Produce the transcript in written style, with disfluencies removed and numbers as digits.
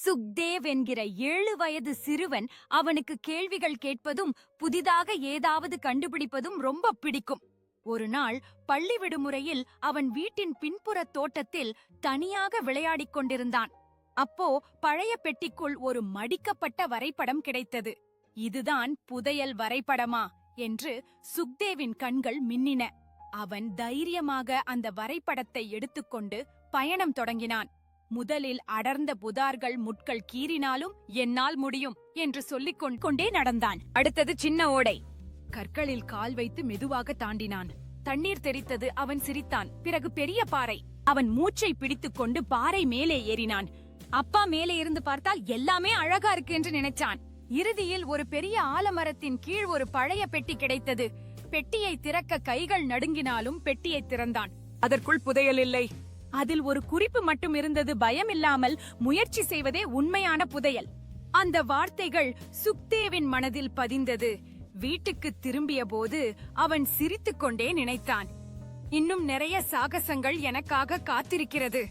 சுக்தேவ் என்கிற 7 வயது சிறுவன் அவனுக்கு கேள்விகள் கேட்பதும் புதிதாக ஏதாவது கண்டுபிடிப்பதும் ரொம்ப பிடிக்கும். ஒரு நாள் பள்ளி விடுமுறையில் அவன் வீட்டின் பின்புற தோட்டத்தில் தனியாக விளையாடிக் கொண்டிருந்தான். அப்போ பழைய பெட்டிக்குள் ஒரு மடிக்கப்பட்ட வரைபடம் கிடைத்தது. இதுதான் புதையல் வரைபடமா என்று சுக்தேவின் கண்கள் மின்னின. அவன் தைரியமாக அந்த வரைபடத்தை எடுத்துக்கொண்டு பயணம் தொடங்கினான். முதலில் அடர்ந்த புதார்கள் முட்கள் கீறினாலும் என்னால் முடியும் என்று சொல்லிக் கொண்டே நடந்தான். அடுத்தது சின்ன ஓடை. கற்களில் கால் வைத்து மெதுவாக தாண்டினான். தண்ணீர் தெரித்தது. அவன் சிரித்தான். பிறகு பெரிய பாறை. அவன் மூச்சை பிடித்துக் கொண்டு பாறை மேலே ஏறினான். அப்பா மேலே இருந்து பார்த்தால் எல்லாமே அழகா இருக்கு என்று நினைச்சான். இறுதியில் ஒரு பெரிய ஆலமரத்தின் கீழ் ஒரு பழைய பெட்டி கிடைத்தது. பெட்டியை திறக்க கைகள் நடுங்கினாலும் பெட்டியை திறந்தான். அதற்குள் புதையல் இல்லை. அதில் ஒரு குறிப்பு மட்டும் இருந்தது. பயமில்லாமல் முயற்சி செய்வதே உண்மையான புதையல். அந்த வார்த்தைகள் சுக்தேவின் மனதில் பதிந்தது. வீட்டுக்கு திரும்பிய போது அவன் சிரித்துக்கொண்டே நினைத்தான், இன்னும் நிறைய சாகசங்கள் எனக்காக காத்திருக்கிறது.